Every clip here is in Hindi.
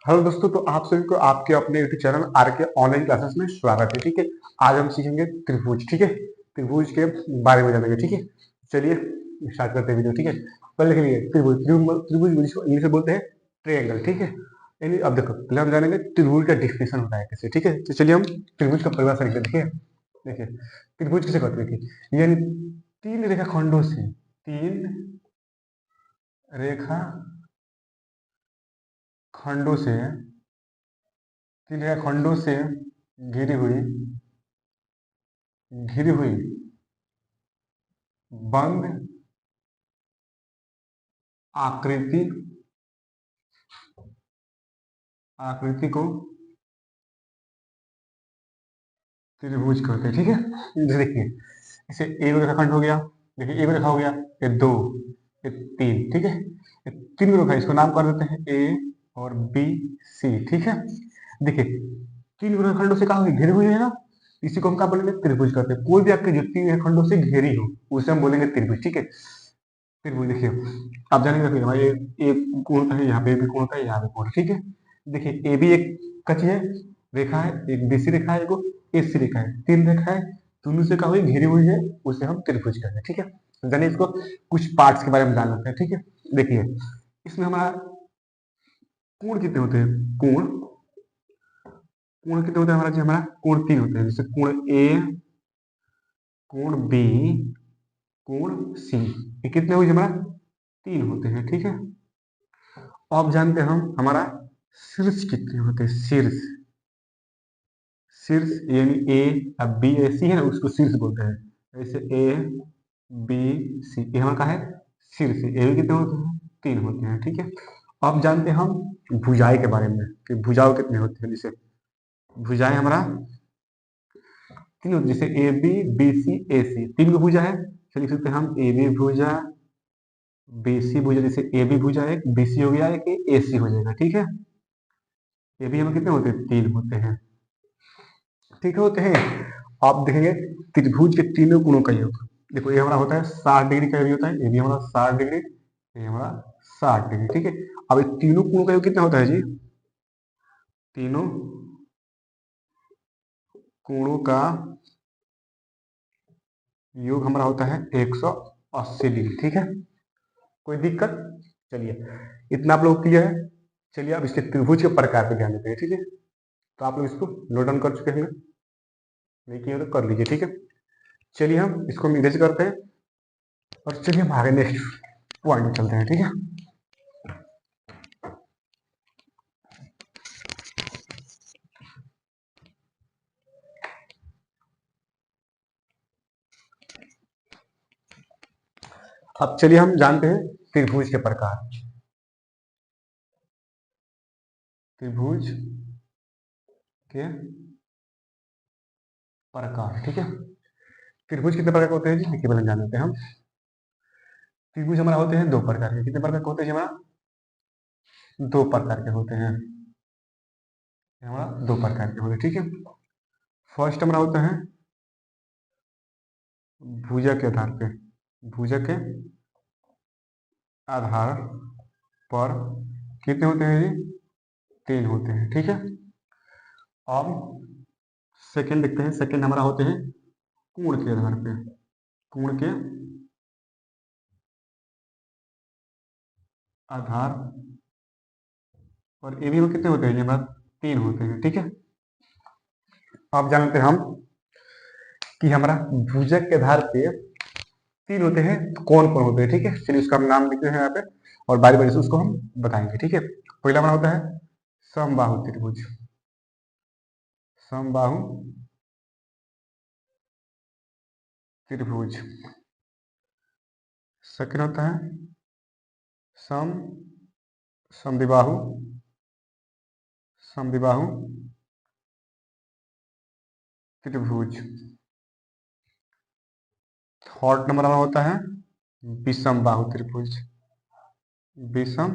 हेलो दोस्तों, तो आप सभी को आपके अपने यूट्यूब चैनल आर के ऑनलाइन क्लासेस में स्वागत है। ठीक है, आज हम सीखेंगे त्रिभुज। ठीक है, त्रिभुज के बारे में जानेंगे। ठीक है, चलिए स्टार्ट करते हैं वीडियो। ठीक है, पहले लिख लिए त्रिभुज। त्रिभुज जिसको इंग्लिश में बोलते हैं ट्रायंगल। ठीक है, यानी अब देखो, पहले हम जानेंगे त्रिभुज का डिफिनेशन होता है कैसे। ठीक है, तो चलिए हम त्रिभुज का परिभाषा लिखते हैं। देखिए त्रिभुज किसे कहते हैं कि यानी तीन रेखाखंडों से तीन रेखा खंडों से तीन रेखाखंडों से घिरी हुई घिरी हुई बंद आकृति आकृति को त्रिभुज कहते हैं। ठीक है, जैसे देखिए, इसे एक रेखाखंड हो गया। देखिए एक रेखा हो गया, ये दो, ये तीन। ठीक है, ये तीन रेखा, इसको नाम कर देते हैं ए और बी सी। ठीक है, देखिए तीन रेखाखंडों से कहा घिरी हुई है ना, इसी को हम क्या बोलेंगे, त्रिभुज कहते हैं। कोई भी आपके जो तीन रेखाखंडों से घेरी हो उसे हम बोलेंगे त्रिभुज। ठीक है, त्रिभुज देखिए, आप जानेंगे देखिए हमारे एक कोण है, यहाँ पे भी कोण है, यहाँ पे कोण। ठीक है, देखिए ए भी एक कची है, रेखा है, एक बीसी रेखा है, एक एसी रेखा है, तीन रेखा है, दोनों से क्या हुई घिरी हुई है, उसे हम त्रिभुज कहते हैं। ठीक है, तो जानिए इसको कुछ पार्ट्स के बारे में जान लेते हैं। ठीक है, देखिए इसमें हमारा कोण कितने होते हैं, कोण कोण कितने होते हैं हमारा जी, हमारा कोण तीन होते हैं। जैसे कोण ए, कोण बी, कोण सी, ये कितने हुए हमारा, तीन होते हैं। ठीक है, अब जानते हैं हम हमारा शीर्ष कितने होते हैं, शीर्ष शीर्ष यानी ए, अब बी ए सी है ना, उसको शीर्ष बोलते हैं। जैसे ए बी सी, ये हमारा का है शीर्ष। ए भी कितने होते हैं, तीन होते हैं। ठीक है, अब जानते हैं हम भुजाएं के बारे में कि भुजाओं कितने होते हैं। जैसे भुजाएं हमारा तीन होती है, जैसे ए बी बी सी ए सी, तीन को भुजा है। चलिए लिख सकते हैं हम ए बी भुजा, बी सी भुजा। जैसे ए बी भुजा एक, बी सी हो गया एक, ए सी हो जाएगा। ठीक है, ये भी हमें कितने होते हैं, तीन होते हैं। ठीक होते हैं, आप देखेंगे त्रिभुज के तीनों कोणों का योग। देखो ये हमारा होता है 60 डिग्री का भी होता है, ये भी हमारा 60 डिग्री, ये हमारा 60 डिग्री। ठीक है, अब ये तीनों कोणों का योग कितना होता है जी, तीनों कोणों का योग हमारा होता है 180 डिग्री। ठीक है, कोई दिक्कत, चलिए इतना आप लोग क्लियर है। चलिए अब इसके त्रिभुज के प्रकार पे ध्यान देते हैं। ठीक है, तो आप लोग इसको नोट डाउन कर चुके हैं, नहीं किए तो कर लीजिए। ठीक है, चलिए हम इसको इरेज करते हैं और चलिए हम आगे नेक्स्ट पॉइंट में चलते हैं। ठीक है, अब चलिए हम जानते हैं त्रिभुज के प्रकार। त्रिभुज के प्रकार, ठीक है, त्रिभुज कितने प्रकार के होते हैं जी, देखिए पहले जान लेते हैं हम। त्रिभुज हमारा होते हैं दो प्रकार के। कितने प्रकार के होते हैं जी हमारा, दो प्रकार के होते हैं। हमारा दो प्रकार के होते हैं। ठीक है, फर्स्ट हमारा होता है भुजा के आधार पे, भुजा के आधार पर कितने होते हैं जी, तीन होते हैं। ठीक है, अब सेकंड देखते हैं। सेकंड हमारा होते हैं कोण के आधार पे, कोण के आधार और ये भी हमें कितने होते हैं, ये बात तीन होते हैं। ठीक है, अब जानते हैं हम कि हमारा भुजक के आधार पे तीन होते हैं, तो कौन कौन होते हैं। ठीक है, चलिए उसका हम नाम लिखते हैं यहाँ पे और बारी बारी से उसको हम बताएंगे। ठीक है, पहला हमारा होता है समबाहु त्रिभुज, समबाहु त्रिभुज। सेकंड होता है सम समद्विबाहु, समद्विबाहु त्रिभुज। थर्ड नंबर हमारा होता है विषम बाहु त्रिभुज, विषम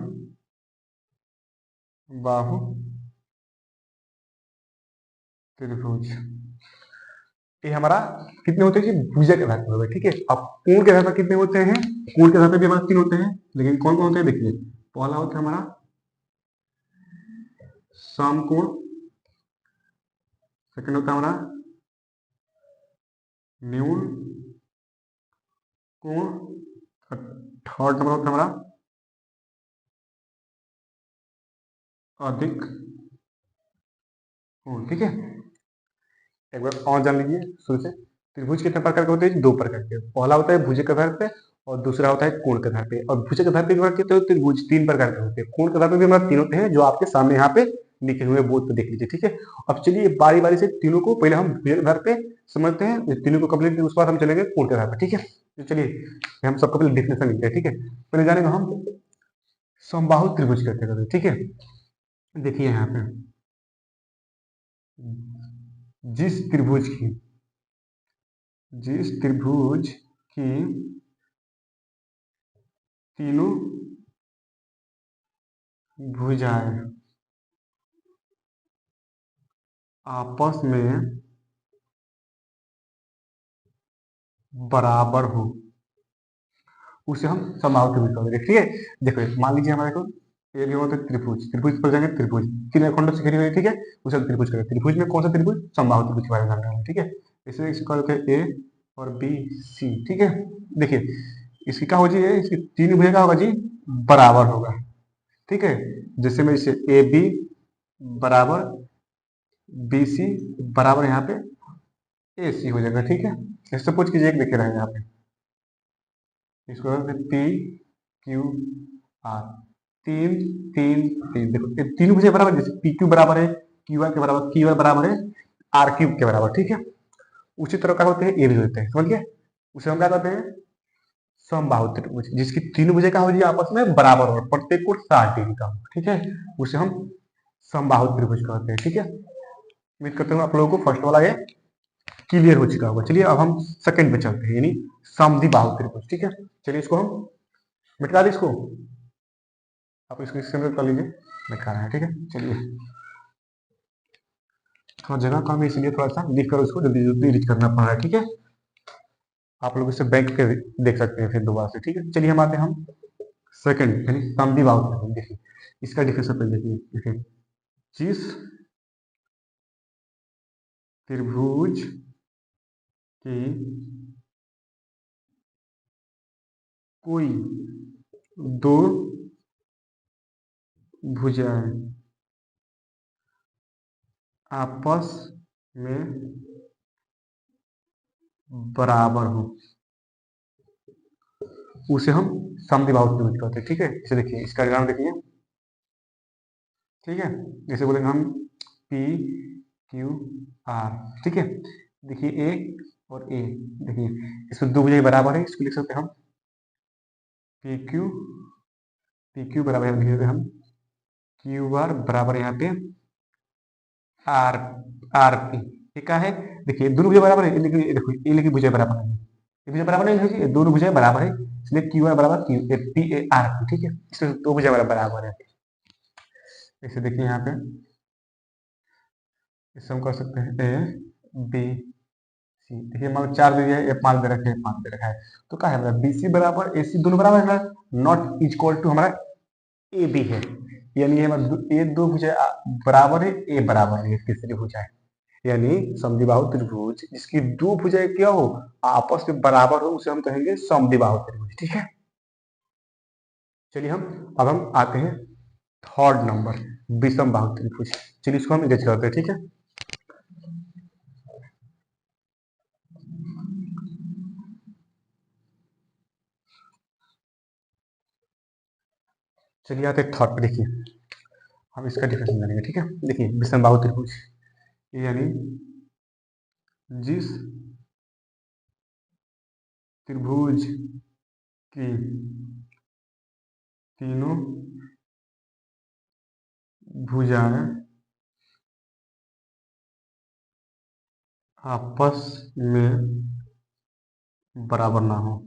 बाहु त्रिभुज। ये हमारा कितने होते हैं, भुजा के आधार पर होगा। ठीक है, अब कोण के आधार पर कितने होते हैं, कोण के आधार पर भी हमारे तीन होते हैं, लेकिन कौन कौन होते हैं देखिए। पहला होता है हमारा समकोण, सेकंड होता है हमारा न्यून कोण, थर्ड नंबर होता है हमारा अधिक कोण। ठीक है, एक बार और जान लीजिए शुरू से। त्रिभुज कितने प्रकार के होते हैं? दो प्रकार के। पहला होता है भुज के आधार पे और दूसरा होता है कोण के आधार पे। और भुज के आधार पे तो त्रिभुज तीन प्रकार के होते हैं। कोण के आधार पे भी हमारे तीन होते हैं जो आपके सामने यहाँ पे लिखे हुए बोर्ड पे देख लीजिए। ठीक है, अब चलिए बारी बारी से तीनों को पहले हम भुज के आधार पे समझते हैं, तीनों को कंप्लीट, उसके बाद हम चलेंगे कोण के आधार पे। ठीक है, तो चलिए हम सबको पहले डिफिनेशन लिखते हैं। ठीक है, पहले जानेंगे हम समबाहु त्रिभुज कहते हैं। ठीक है, देखिए यहाँ पे जिस त्रिभुज की तीनों भुजाएं आपस में बराबर हो उसे हम समबाहु त्रिभुज कहते हैं। ठीक है, देखो मान लीजिए हमारे को एक होता है त्रिभुज, त्रिभुज पर जाएंगे, त्रिभुज तीन खंडों से घिरी हुई। ठीक है, उसे हम त्रिभुज कहते हैं। त्रिभुज में कौन सा त्रिभुज? समबाहु त्रिभुज के बारे में जान रहे हैं। ठीक है, इसमें इसको कहते हैं ए और बी सी। ठीक है, देखिए इसकी क्या हो जी, इसकी तीन भुजा का होगा जी बराबर होगा। ठीक है, जैसे में इसे ए बी बराबर बी सी बराबर यहाँ पे ए सी हो जाएगा। ठीक है, सपोज कीजिए एक देखे रहे यहाँ पे, इसको पी क्यू आर, तीन तीन तीन। देखो ये तीन भुजा बराबर, जैसे पी क्यू बराबर है क्यू आर के बराबर, क्यू आर बराबर है आर क्यूब के बराबर। ठीक है, उसी तरह क्या होते हैं ये भी होते हैं, समझ गए? उसे हम क्या कहते हैं? समबाहु त्रिभुज, जिसकी तीन भुजा का हो जी आपस में बराबर हो, प्रत्येक कोण 60 डिग्री का हो। ठीक है, उसे हम समबाहु त्रिभुज कहते हैं। ठीक है, उम्मीद करते हूँ आप लोगों को फर्स्ट वाला ये क्लियर हो चुका होगा। चलिए अब हम सेकंड पे चलते हैं, यानी समद्विबाहु त्रिभुज। ठीक है, चलिए इसको हम मिटा दें, इसको आप इसको स्क्रीन कर लीजिए, मिटा रहे हैं। ठीक है, चलिए थोड़ा जगह कम है इसलिए थोड़ा सा लिख कर उसको जल्दी जल्दी रीच करना पड़ रहा है। ठीक है, आप लोग इसे बैंक के देख सकते हैं फिर दोबारा से। ठीक है, चलिए हम आते हैं हम सेकंड यानी समद्विबाहु त्रिभुज। देखिए इसका डिफिनेशन पे देखिए, देखिए जिस त्रिभुज की कोई दो भुजाएं आपस में बराबर हो उसे हम समद्विबाहु त्रिभुज कहते हैं। ठीक है, इसे देखिए, इसका डायग्राम देखिए। ठीक है, जैसे बोलेंगे हम पी क्यू आर। ठीक है, देखिए ए और ए, देखिए इसमें दो भुजाएं बराबर है, इसको लिख सकते हैं हम पी क्यू बराबर लिख सकते हैं हम क्यू आर बराबर यहाँ पे आर आर पी। ये क्या है? देखिए दोनों भुजा बराबर है, लेकिन देखो ये लेकिन भुजा बराबर नहीं है, ये भुजा बराबर नहीं है, ये दोनों भुजा बराबर है, इसलिए क्यू आर बराबर Q A P A R P. ठीक है, इसलिए दो भुजा बराबर है। इसे देखिए यहाँ पे, इसे हम कर सकते हैं ए बी सी। देखिए मान लो चार दे दिया है, ये पांच दे रखे हैं, पांच दे रखा है, तो क्या है हमारा बी सी बराबर ए सी दोनों बराबर है, नॉट इक्वल टू हमारा ए बी है, यानी हमारा ए दो भुजा बराबर है, ए बराबर है तीसरी भुजा है। यानी समद्विबाहु त्रिभुज जिसकी दो भुजाएं क्या हो आपस में बराबर हो उसे हम कहेंगे समद्विबाहु त्रिभुज। ठीक है, चलिए अब हम आते हैं थर्ड नंबर विषम बाहु त्रिभुज। चलिए इसको हम इरेज करते हैं। ठीक है, चलिए आते हैं थर्ड पे। देखिए हम इसका डिफिनेशन जानेंगे। ठीक है, देखिए विषम बाहु त्रिभुज यानी जिस त्रिभुज की तीनों भुजाएं आपस में बराबर ना हो।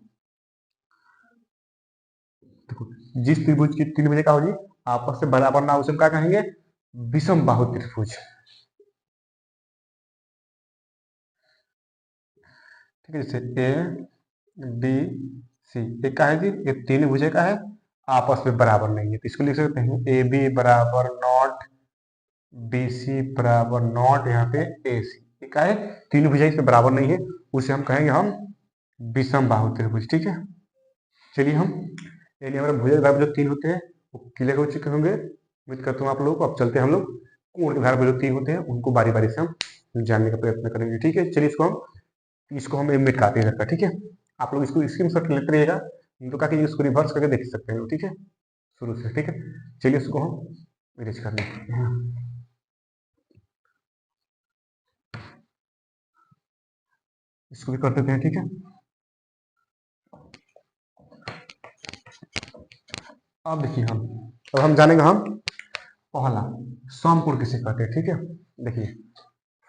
देखो जिस त्रिभुज की तीन भुजा का होगी आपस में बराबर ना हो उसे हम क्या कहेंगे? विषम बाहु त्रिभुज। ठीक है, जैसे ए बी सी, ये का है जी, ये तीन भुजा का है, आपस में बराबर नहीं है, तो इसको लिख सकते हैं ए बी बराबर नॉट बी सी बराबर नॉट यहाँ पे ए सी, क्या है, तीन भुजा इसमें बराबर नहीं है, उसे हम कहेंगे हम विषम बाहु त्रिभुज। ठीक है, चलिए हम, यानी हमारे भुजा बराबर जो तीन होते हैं वो क्लियर हो चुके होंगे, उम्मीद करता हूँ आप लोगों को। अब चलते हैं हम लोग कोण के धार जो तीन होते हैं उनको बारी बारी से हम जानने का प्रयत्न करेंगे। ठीक है, चलिए इसको हम मिटाते हैं। ठीक है, आप लोग इसको स्क्रीनशॉट लेते रहिएगा, तो क्या कीजिए, इसको रिवर्स करके देख सकते हैं। ठीक है, शुरू से। ठीक है, चलिए इसको हम इरेज कर लेते हैं। इसको भी कर देते हैं। ठीक है, अब देखिए अब हम जानेंगे हम पहला समकोण किसे कहते हैं। ठीक है, देखिए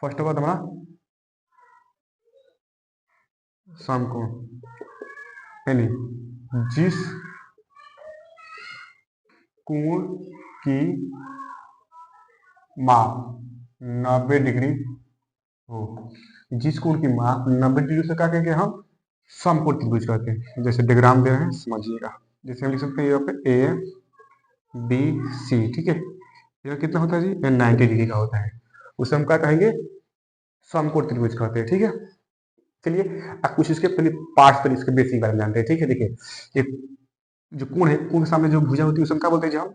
फर्स्ट ऑफ ऑल हमारा समकोण, यानी जिस कोण की माप 90 डिग्री हो, जिस कोण की माप 90 डिग्री से क्या कहेंगे हम समकोण त्रिभुज कहते हैं। जैसे डायग्राम दे रहे हैं, समझिएगा। जैसे हम लिख सकते हैं यहाँ पे ए बी सी। ठीक है, यह कितना होता है जी, ये 90 डिग्री का होता है, उसे हम क्या कहेंगे समकोण त्रिभुज कहते हैं। ठीक है, चलिए अब कुछ इसके पहले पार्ट्स पर इसके बेसिक बारे में जानते हैं। ठीक है, देखिए एक जो कोण है, कोण के सामने जो भुजा होती है उसे हम क्या बोलते हैं जी, हम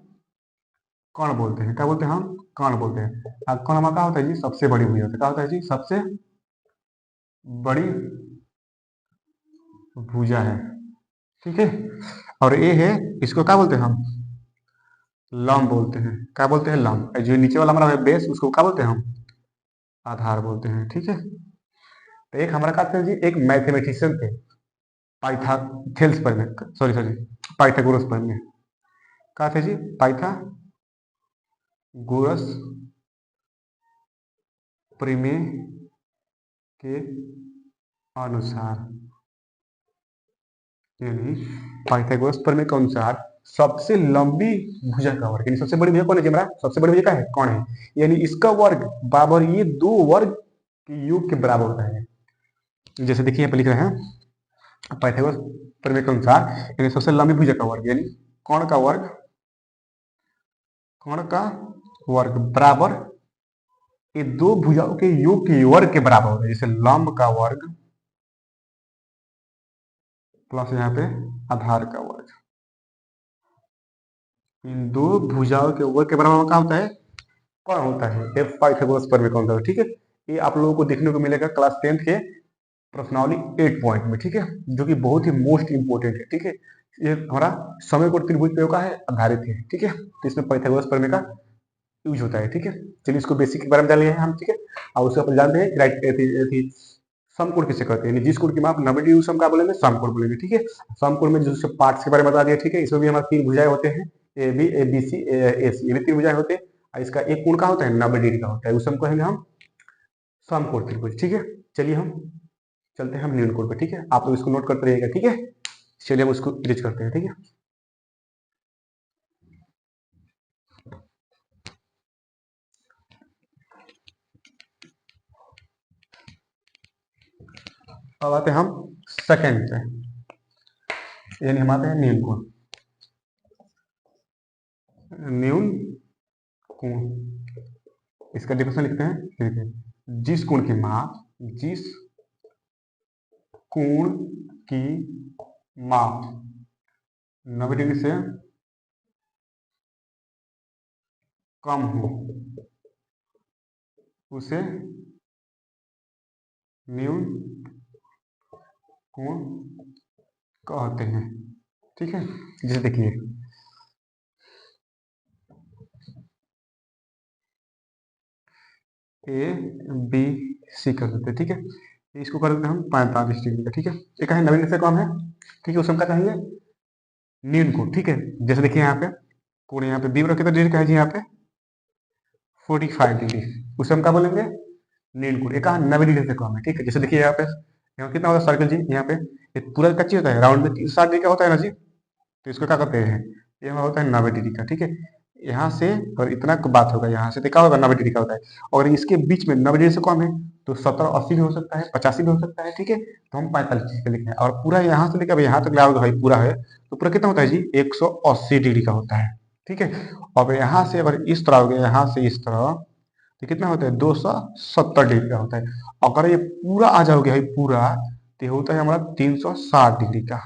कर्ण बोलते हैं। क्या बोलते हैं हम, कर्ण बोलते हैं। अब कर्ण हमारा क्या होता है जी, सबसे बड़ी भुजा होती है। क्या होता है जी, सबसे बड़ी भुजा है। ठीक है, और ए है, इसको क्या बोलते हैं हम लंब बोलते हैं। क्या बोलते हैं, लंब। जो नीचे वाला हमारा बेस, उसको क्या बोलते हैं हम आधार बोलते हैं। ठीक है, तो एक हमारा क्या थे जी, एक मैथमेटिशियन थे पाइथागोरस पर में, सॉरी सॉरी पाइथागोरस पर में, क्या थे जी, पाइथागोरस प्रमेय के अनुसार, यानी पाइथागोरस प्रमेय के अनुसार सबसे लंबी भुजा का वर्ग, यानी सबसे बड़ी भुजा कौन है जी, हमारा सबसे बड़ी भुजा क्या है, कौन है, यानी इसका वर्ग बराबर ये दो वर्ग के योग के बराबर होता है। जैसे देखिए यहाँ पे लिख रहे हैं पाइथागोरस प्रमेय के अनुसार, यानी सबसे लंबी भुजा का वर्ग, यानी कर्ण का वर्ग, कर्ण का वर्ग बराबर ये दो भुजाओं के योग के वर्ग के बराबर होता है। जैसे लंब का वर्ग प्लस यहाँ पे आधार का वर्ग, इन दो भुजाओं के वर्ग के बराबर क्या होता है, कौन होता है, ये पाइथागोरस प्रमेय का होता है। ठीक है, ये आप लोगों को देखने को मिलेगा क्लास 10th के प्रश्नावली 8 पॉइंट में। ठीक है, जो कि बहुत ही मोस्ट इंपोर्टेंट है। ठीक है, ये हमारा समय कोण त्रिभुज पे का है, आधारित है। ठीक है, तो इसमें पाइथागोरस प्रमेय का यूज होता है। ठीक है, चलिए इसको बेसिक के बारे में जान लिए हैं हम। ठीक है, और उसको अपन जानते हैं राइट समकोण किसे कहते हैं, जिस कोण की माप 90 डिग्री हम क्या बोलेंगे, समकोण बोलेंगे। ठीक है, समकोण में जो पार्ट्स के बारे में बता दिया। ठीक है, इसमें भी हमारे तीन भुजाएं होते हैं, ए बी सी ए सी, ये भी तीन भुजाएं होते हैं, और इसका एक कोण का होता है 90 डिग्री का होता है, उसे हम कहेंगे हम समकोण त्रिभुज। ठीक है, चलिए हम चलते हैं हम न्यून कोण पे। ठीक है, आप लोग इसको नोट करते रहिएगा। ठीक है, चलिए हम उसको इरेज करते हैं। ठीक है, अब आते हैं हम सेकंड पे, यानी हम आते हैं न्यून कोण। न्यून कोण, इसका डिफिनेशन लिखते हैं, देखिए जिस कोण की माप, जिस कोण की माप 90 डिग्री से कम हो उसे न्यून कोण कहते हैं। ठीक है, जैसे देखिए ए बी सी कर देते हैं। ठीक है, इसको कर देते हैं हम 45 डिग्री का। ठीक है, ये कहें 90 से कम है। ठीक है, उसमें हम क्या कहेंगे न्यून कोण। ठीक है, जैसे देखिए यहाँ पे कोण, यहाँ पे बी रखे तो डिग्री का है जी, यहाँ पे 45 डिग्री, उसे हम क्या बोलेंगे न्यून कोण। ये कहा 90 डिग्री से कम है। ठीक है, जैसे देखिए यहाँ कितना होता है सर्कल जी, यहाँ पे ये पूरा कच्ची होता है, राउंड में 360 डिग्री का होता है ना जी, तो इसको क्या करते हैं, ये हमारा होता है 90 डिग्री का। ठीक है, यहाँ से और इतना बात होगा, यहाँ से तो क्या होगा 90 डिग्री का होता है, और इसके बीच में 90 डिग्री से कम है तो 70-80 भी हो सकता है, 85 भी हो सकता है। ठीक है, तो हम 45 पे लिखे हैं, और पूरा यहाँ से लेकर अब यहाँ तक लाओगे भाई पूरा है, तो पूरा कितना होता है जी 180 डिग्री का होता है। ठीक है, अब यहाँ से अगर इस तरह हो गया, यहाँ से इस तरह तो कितना होता है 270 डिग्री का होता है। अगर ये पूरा आ जाओगे भाई पूरा, तो ये होता है हमारा 360 डिग्री का।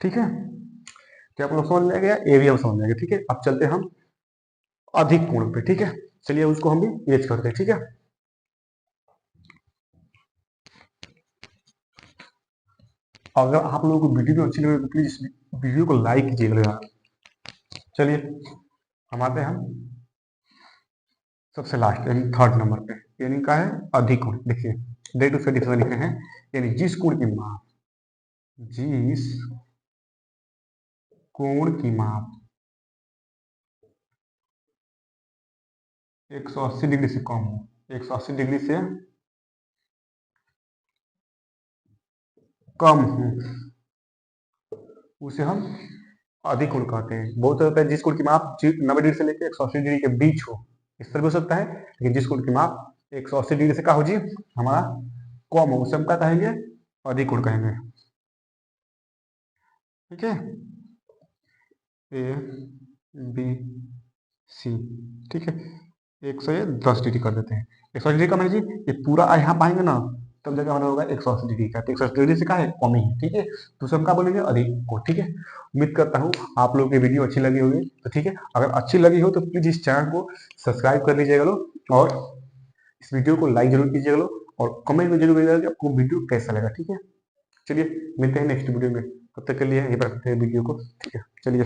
ठीक है, क्या आप लोग समझ में आ गया? ये भी हम समझ में आ गया। ठीक है, अब चलते हैं हम अधिक कोण पे। ठीक है, चलिए उसको हम भी एज करते हैं। ठीक है, अगर आप लोगों को वीडियो अच्छी लगे तो प्लीज वीडियो को लाइक कीजिएगा यार। चलिए हम आते हैं सबसे लास्ट यानी थर्ड नंबर पे, यानी क्या है अधिक कोण। देखिए डेट उसका डिफरेंस लिखे हैं, यानी जिस कोण की माप, जिस कोण की माप 180 डिग्री से कम हो, 180 डिग्री से कम हो, उसे हम अधिक कोण कहते हैं। बहुत होता है जिस कोण की माप 90 डिग्री से लेकर 180 डिग्री के बीच हो, इस तरह भी हो सकता है। लेकिन जिस कोण की माप 180 डिग्री से क्या हो जी हमारा कम हो, उसे हम क्या कहेंगे? अधिक कोण कहेंगे। ठीक है, ए बी सी। ठीक है, 110 डिग्री कर देते हैं। 180 डिग्री का मैंने जी ये पूरा यहाँ पाएंगे ना, तब जगह हमारा होगा 180 डिग्री का। तो 180 डिग्री से क्या है कम ही है। ठीक है, तो उसे हम क्या बोलेंगे अधिक को। ठीक है, उम्मीद करता हूँ आप लोगों की वीडियो अच्छी लगी होगी। तो ठीक है, अगर अच्छी लगी हो तो प्लीज इस चैनल को सब्सक्राइब कर लीजिएगा लोग, और इस वीडियो को लाइक जरूर कीजिएगा लोग, और कमेंट में जरूर करिएगा कि आपको वीडियो कैसा लगा। ठीक है, चलिए मिलते हैं नेक्स्ट वीडियो में, तब तक के लिए यहीं पर रखते हैं वीडियो को। ठीक है, चलिए।